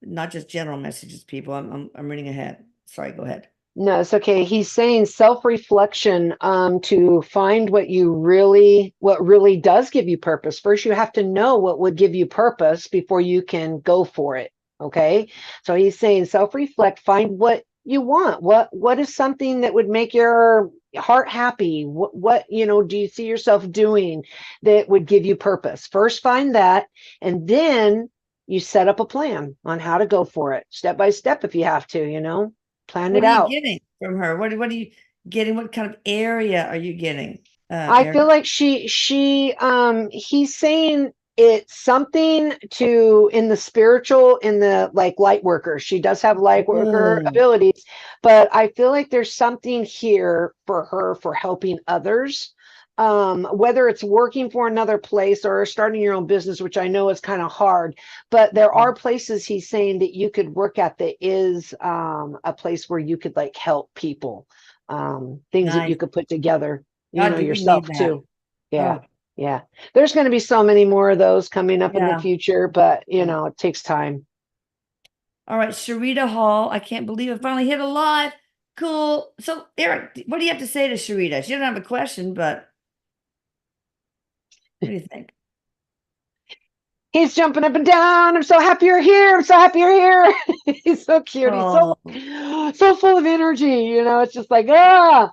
not just general messages, people. I'm reading ahead. Sorry, go ahead. no, it's okay. He's saying self-reflection to find what really does give you purpose. First, you have to know what would give you purpose before you can go for it. Okay. So he's saying self-reflect, find what you want. What is something that would make your heart happy? What do you see yourself doing that would give you purpose? First, find that, and then you set up a plan on how to go for it, step by step if you have to, plan it What are you out. getting from her? What do you getting? What kind of area are you getting? I Eric? feel like he's saying it's something to in the spiritual, in the like light worker. She does have light worker Oh, abilities, but I feel like there's something here for her for helping others. Whether it's working for another place or starting your own business, which I know is kind of hard, but there are places he's saying that you could work at that is a place where you could like help people, things that you nice. could put together, God, do we need yourself that? too. Yeah. Oh, Yeah. There's going to be so many more of those coming up in the yeah. future, but it takes time. All right, Sharita Hall. I can't believe I finally hit a live. Cool. So, Eric, what do you have to say to Sharita? She doesn't have a question, but what do you think? He's jumping up and down. I'm so happy you're here. I'm so happy you're here. He's so cute. He's Oh, so full of energy. It's just like, ah.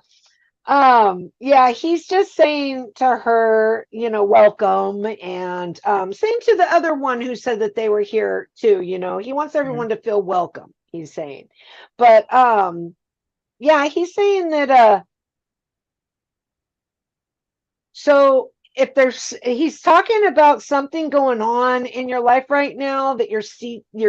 Yeah, he's just saying to her, welcome. And same to the other one who said that they were here too. He wants yeah. everyone to feel welcome, he's saying. But yeah, he's saying that so if he's talking about something going on in your life right now that you're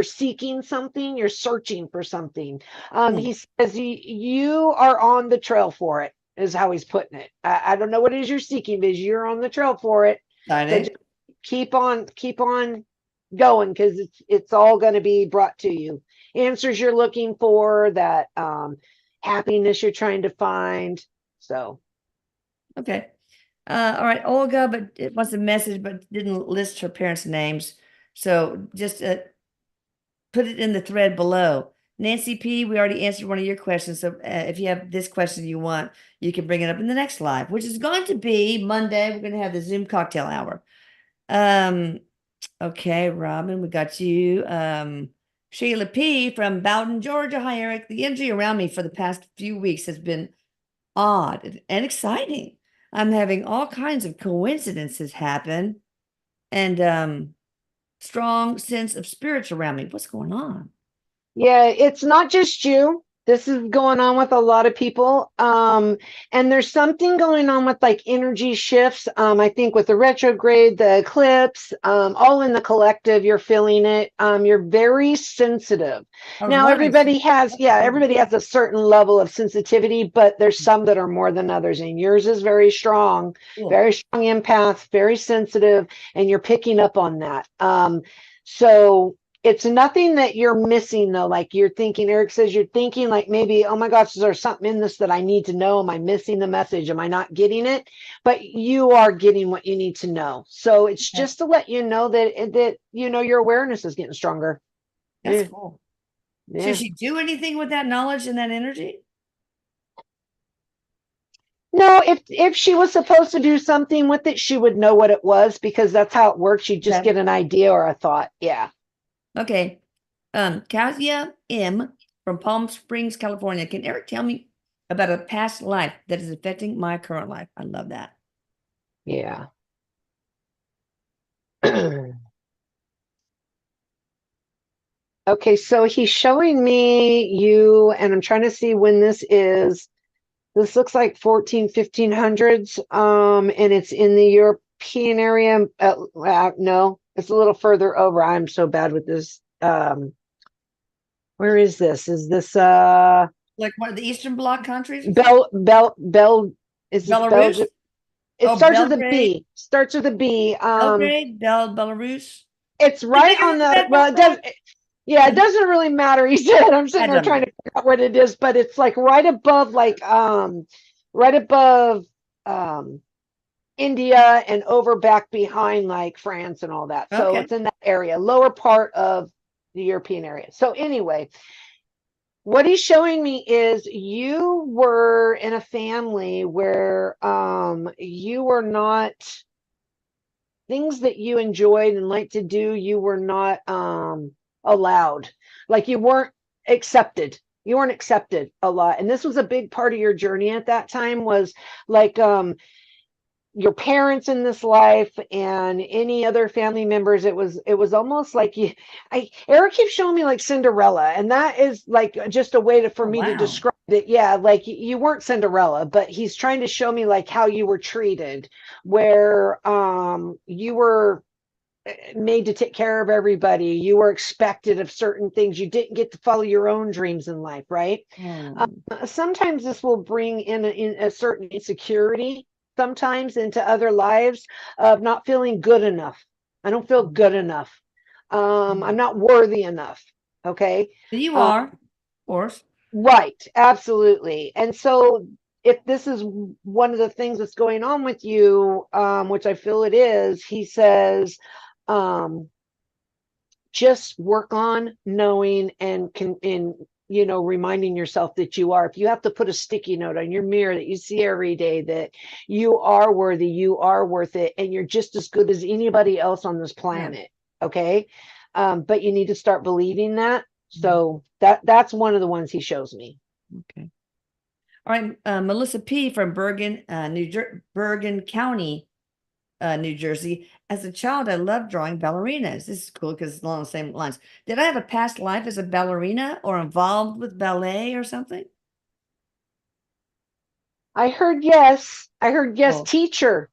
seeking something, you're searching for something. Hmm. He says you are on the trail for it, is how he's putting it. I don't know what it is you're seeking, but you're on the trail for it. So Exciting. just keep on going, because it's all going to be brought to you. Answers you're looking for, that happiness you're trying to find. So Okay. All right, Olga, but it wants a message, but didn't list her parents' names. So just put it in the thread below. Nancy P, we already answered one of your questions. So if you have this question you want, you can bring it up in the next live, which is going to be Monday. We're going to have the Zoom cocktail hour. Um, okay, Robin, we got you. Sheila P from Bowden, Georgia. Hi, Eric. The energy around me for the past few weeks has been odd and exciting. I'm having all kinds of coincidences happen and strong sense of spirits around me. What's going on? yeah, it's not just you. This is going on with a lot of people. And there's something going on with like energy shifts. I think with the retrograde, the eclipse, all in the collective, you're feeling it. You're very sensitive. I was Now, wondering. everybody has a certain level of sensitivity, but there's some that are more than others. And yours is Cool. very strong empath, very sensitive, and you're picking up on that. So it's nothing that you're missing though. Like you're thinking, Eric says you're thinking like maybe, oh my gosh, is there something in this that I need to know? Am I missing the message? Am I not getting it? But you are getting what you need to know. So it's Okay. just to let you know that your awareness is getting stronger. That's Yeah, cool. Should yeah. she do anything with that knowledge and that energy? No, if she was supposed to do something with it, she would know what it was, because that's how it works. You just Okay. get an idea or a thought. Yeah. Okay. Kasia M from Palm Springs, California. Can Eric tell me about a past life that is affecting my current life? I love that. Yeah. Okay, so he's showing me you, and I'm trying to see when this is. This looks like 1500s, and it's in the European area. No, it's a little further over. I'm so bad with this. Where is this? Is this Like one of the Eastern Bloc countries or something? Bel is this Belarus? Belgium? It Oh, starts with a Belgrade, B. Starts with a B. Belarus. It's Did right they on get the, that well, it wrong? does. Yeah, it doesn't really matter. He said, I'm sitting That there doesn't trying to matter. figure out what it is, but it's like right above, right above India, and over back behind like France and all that. So Okay. it's in that area, lower part of the European area. So anyway, what he's showing me is you were in a family where you were not, things that you enjoyed and liked to do, you were not allowed. Like you weren't accepted a lot. And this was a big part of your journey at that time, was like your parents in this life and any other family members. It was almost like Eric keeps showing me like Cinderella, and that is like just a way for Oh, me to wow. describe that, yeah, like you weren't Cinderella, but he's trying to show me like how you were treated, where you were made to take care of everybody. You were expected of certain things. You didn't get to follow your own dreams in life, right? Oh, Sometimes this will bring in a certain insecurity, sometimes into other lives of not feeling good enough. I don't feel good enough. I'm not worthy enough. Okay. you Uh, are, of course. right. Absolutely. And so if this is one of the things that's going on with you, which I feel it is, he says, um, just work on knowing and reminding yourself that you are. If you have to put a sticky note on your mirror that you see every day that you are worthy, you are worth it, and you're just as good as anybody else on this Yeah. planet. Okay. But you need to start believing that. So that's one of the ones he shows me. Okay. All right. Melissa P. from Bergen, Bergen County, New Jersey. As a child, I loved drawing ballerinas. This is cool because it's along the same lines. Did I have a past life as a ballerina or involved with ballet or something? I heard yes. I heard yes, Oh, teacher.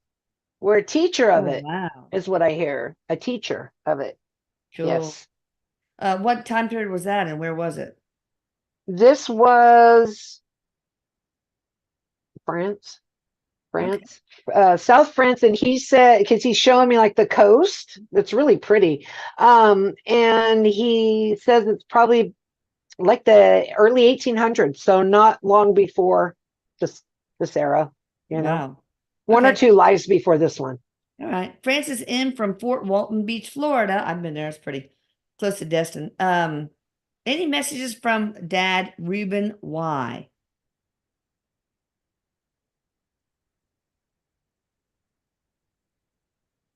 We're a teacher of oh it, wow. is what I hear. A teacher of it. Cool. Yes. What time period was that and where was it? This was France. Okay. France, South France, and he said because he's showing me like the coast, it's really pretty, and he says it's probably like the early 1800s, so not long before this this era, Wow. one or Okay. two lives before this one. All right. Francis M. from Fort Walton Beach, Florida. I've been there. It's pretty close to Destin. Any messages from Dad Reuben Y?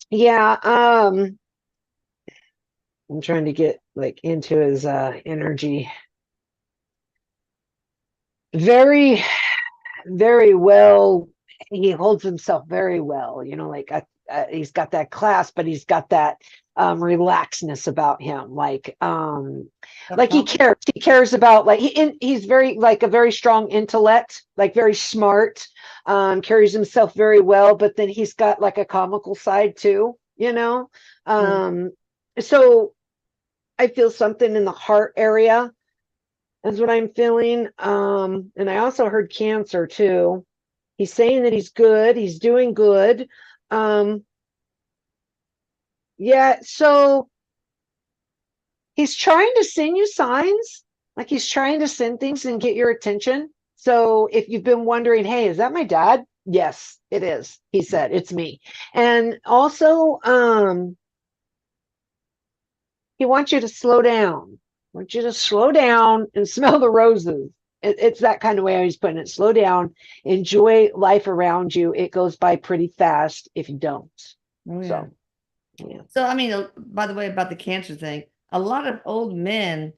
Yeah, I'm trying to get like into his energy. Very, very well. He holds himself very well, like he's got that class, but he's got that relaxedness about him, like Self-confidence? he cares about, like he's very, like a very strong intellect, like very smart, carries himself very well, but then he's got like a comical side too. Mm. um so I feel something in the heart area is what I'm feeling. And I also heard cancer too. He's saying that he's good, he's doing good. Um, yeah, so he's trying to send you signs, like he's trying to send things and get your attention. So if you've been wondering, hey, is that my dad? Yes, it is. He said, it's me. And also, he wants you to slow down. I want you to slow down and smell the roses. It's that kind of way I was putting it. Slow down, enjoy life around you. It goes by pretty fast if you don't. Oh, yeah. So, yeah. So, I mean, by the way, about the cancer thing, a lot of old men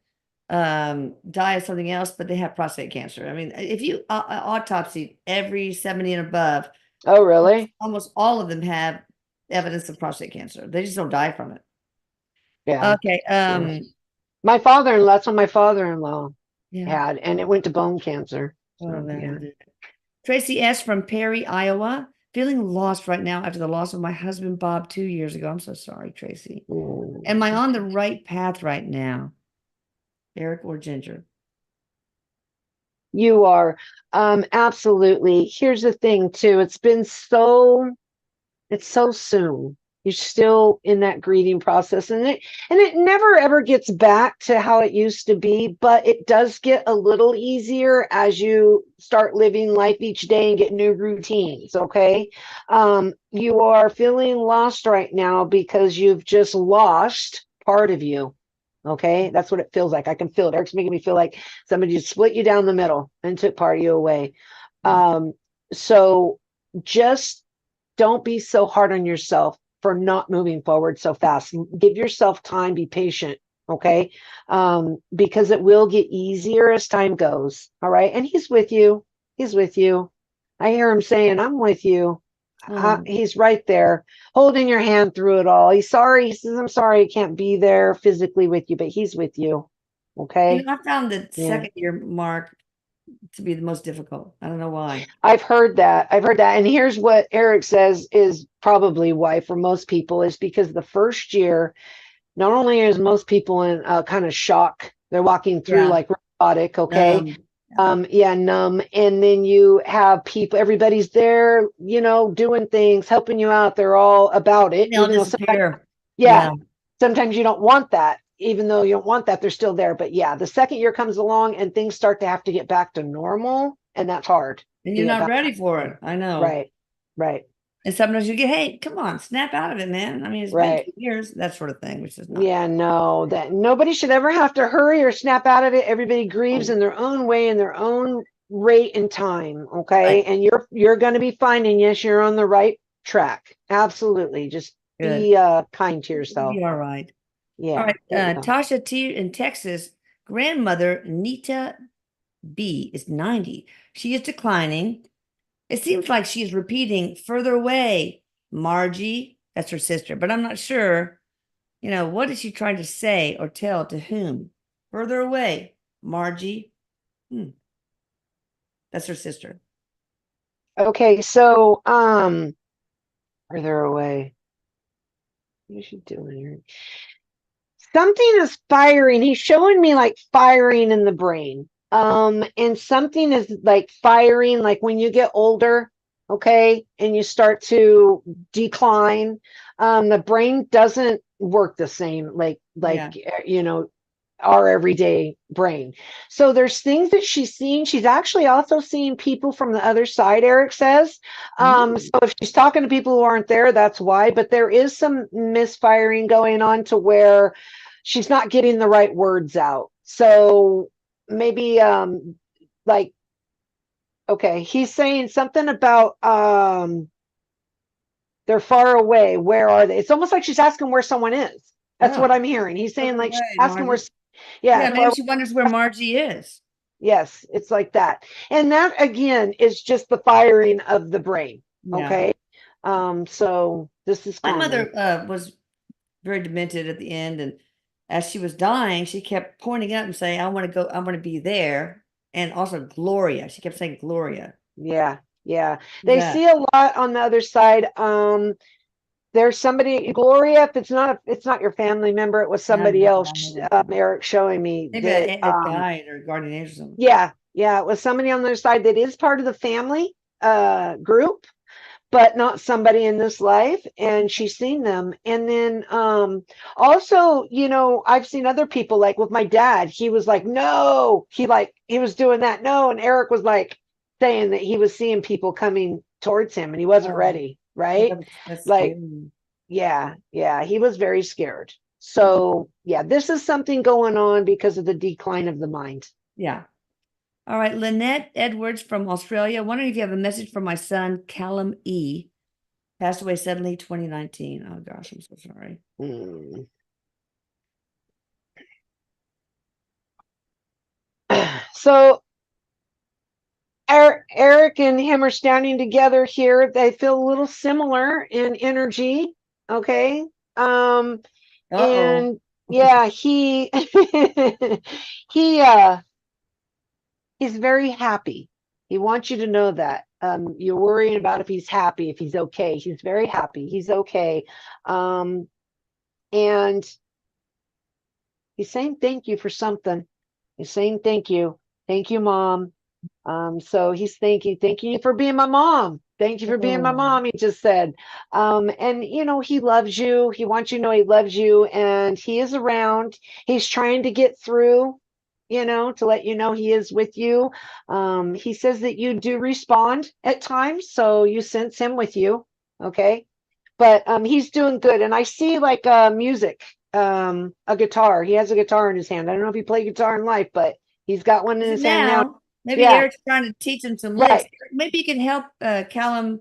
die of something else, but they have prostate cancer. I mean, if you autopsy every 70 and above, Oh, really? almost all of them have evidence of prostate cancer. They just don't die from it. Yeah. Okay. Yeah. My father-in-law, that's what my father-in-law Yeah. had, and it went to bone cancer. Oh, So, yeah. Tracy S. from Perry, Iowa. Feeling lost right now after the loss of my husband, Bob, 2 years ago. I'm so sorry, Tracy. Mm. Am I on the right path right now? Eric or Ginger? You are. Absolutely. Here's the thing, too. It's so soon. You're still in that grieving process, and it never ever gets back to how it used to be, but it does get a little easier as you start living life each day and get new routines. Okay. You are feeling lost right now because you've just lost part of you. Okay, that's what it feels like. I can feel it. Eric's making me feel like somebody just split you down the middle and took part of you away. Um, so just don't be so hard on yourself for not moving forward so fast. Give yourself time, be patient, okay? Because it will get easier as time goes. All right. And he's with you. He's with you. I hear him saying, I'm with you. Oh. He's right there holding your hand through it all. He's sorry. He says, I'm sorry I can't be there physically with you, but he's with you. Okay. I found the Yeah. second year mark to be the most difficult. I don't know why. I've heard that. I've heard that. And here's what ERIK says is probably why for most people is because the first year, not only is most people in a kind of shock, they're walking through Yeah. like robotic, okay? Yeah. Numb. And then you have people, everybody's there, doing things, helping you out. They're all about it, They'll even though sometimes, disappear. yeah, sometimes you don't want that. Even though you don't want that, they're still there. But yeah, the second year comes along and things start to have to get back to normal, and that's hard And to you're get not back. ready for it. I know. Right, right, And sometimes you get, hey, come on, snap out of it, man. I mean, it's been right. 2 years, that sort of thing, which is not. Yeah, no, that nobody should ever have to hurry or snap out of it. Everybody grieves Oh, in their own way, in their own rate and time. Okay. right. And you're going to be fine. And yes, you're on the right track. Absolutely. Just Good. be kind to You'll yourself. be all right. All Yeah. right. There you go. Tasha T in Texas, grandmother Nita B is 90. She is declining. It seems like she is repeating further away, Margie. That's her sister, but I'm not sure. What is she trying to say or tell to whom? Further away, Margie. Hmm. That's her sister. Okay. So, further away. What is she doing here? Something is firing. He's showing me like firing in the brain. And something is like firing, like when you get older, okay, and you start to decline, the brain doesn't work the same, Yeah. our everyday brain. So there's things that she's seeing. She's actually also seeing people from the other side, ERIK says. So if she's talking to people who aren't there, that's why. But there is some misfiring going on to where she's not getting the right words out. So maybe like okay, he's saying something about they're far away. Where are they? It's almost like she's asking where someone is. That's Oh, what I'm hearing. He's saying further like she's away, asking where Margie. yeah, Yeah, maybe far she wonders where Margie is. yes, it's like that. And that again is just the firing of the brain. Yeah. Okay. So this is My common. mother was very demented at the end, and as she was dying, she kept pointing up and saying, I want to go, I want to be there. And also Gloria. She kept saying Gloria. Yeah, yeah. Who's They that? see a lot on the other side. There's somebody, Gloria, if it's not your family member, it was I don't somebody know. else, I know that. Eric showing me Maybe that a guide or guardian angel or something. yeah, yeah, it was somebody on the other side that is part of the family group, but not somebody in this life, and she's seen them. And then also, I've seen other people, like with my dad, he was like, no, he was doing that, no, and Eric was like saying that he was seeing people coming towards him and he wasn't Oh, ready, right? that's Like, scary. yeah, he was very scared. So yeah, this is something going on because of the decline of the mind. Yeah. All right. Lynette Edwards from Australia. Wondering if you have a message for my son, Callum E. Passed away suddenly 2019. Oh gosh, I'm so sorry. Hmm. So Eric and him are standing together here. They feel a little similar in energy. Okay. Uh-oh. And yeah, he he he's very happy. He wants you to know that. You're worrying about if he's happy, if he's okay. He's very happy. He's okay. And he's saying thank you for something. He's saying thank you. Thank you, mom. So he's thanking you for being my mom. Thank you for being my Oh, mom, he just said. And he loves you. He wants you to know he loves you and he is around. He's trying to get through, to let you know he is with you. He says that you do respond at times, so you sense him with you. Okay. But he's doing good. And I see like music, a guitar. He has a guitar in his hand. I don't know if he played guitar in life, but he's got one in is it his hand now. now? Maybe Yeah, Eric's trying to teach him some licks. right. Maybe you can help Callum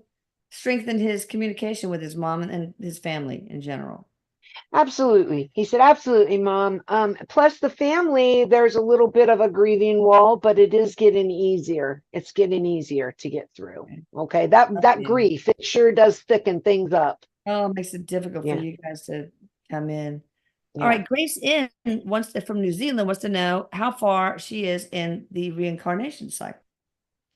strengthen his communication with his mom and his family in general. Absolutely. He said, absolutely, mom. Plus the family, there's a little bit of a grieving wall, but it is getting easier. It's getting easier to get through. Okay. Okay. That Okay. grief, it sure does thicken things up. Oh, it makes it difficult for Yeah. you guys to come in. All right, Grace in wants to, from New Zealand wants to know how far she is in the reincarnation cycle.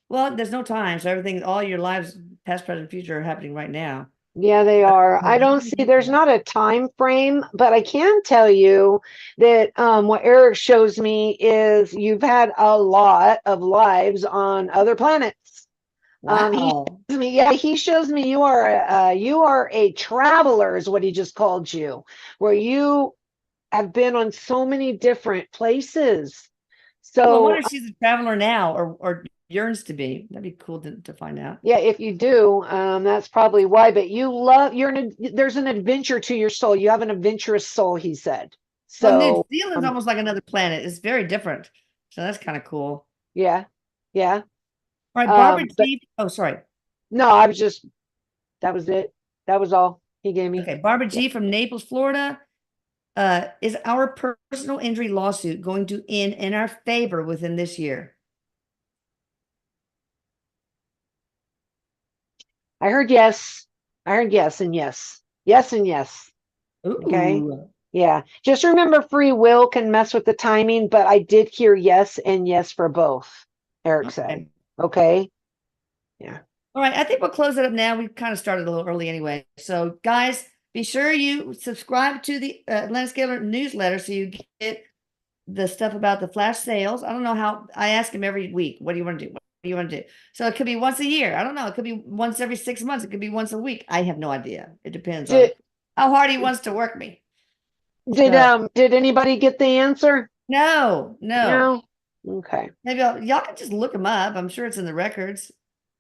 Well, there's no time, so everything, all your lives, past, present, future, are happening right now. Yeah, they are. I don't see, there's not a time frame, but I can tell you that what Eric shows me is you've had a lot of lives on other planets. Wow. He shows me you are a traveler is what he just called you, where you have been on so many different places. Well, I So wonder if she's a traveler now or yearns to be. That'd be cool to find out. yeah, if you do, that's probably why. But there's an adventure to your soul. You have an adventurous soul, he said. Well, New So Zealand's almost like another planet. It's very different. So that's kind of cool. yeah, yeah. All right, Barbara But G. Oh, sorry. no, that was it. That was all he gave me. Okay, Barbara G. from Naples, Florida. Is our personal injury lawsuit going to end in our favor within this year? I heard yes. I heard yes and yes. Yes and yes. Okay. Ooh. Yeah. Just remember free will can mess with the timing, but I did hear yes and yes for both, Eric said. Okay. Yeah. All right, I think we'll close it up now. We kind of started a little early anyway. So, guys, be sure you subscribe to the Atlantis Scalar newsletter so you get the stuff about the flash sales. I don't know how, I ask him every week, what do you want to do? What do you want to do? So it could be once a year. I don't know. It could be once every 6 months. It could be once a week. I have no idea. It depends on Did how hard he wants to work me. did anybody get the answer? No. No. Okay. Maybe y'all can just look him up. I'm sure it's in the records.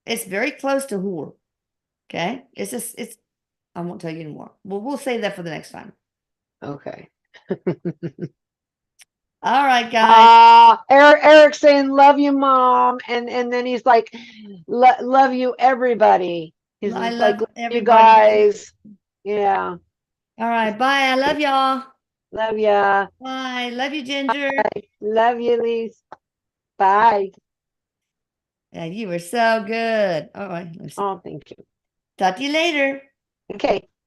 It's very close to Hoor. Okay. It's I won't tell you anymore. We'll save that for the next time. Okay. All right, guys. Eric saying love you, mom, and then he's like, love you, everybody. He's I like, love you everybody. guys. Yeah. All right. Bye. I love y'all. Love ya. Bye. Love you, Ginger. Love you, Lise. Bye. Yeah, you were so good. All right. Let's Oh, thank you. talk to you later. Okay.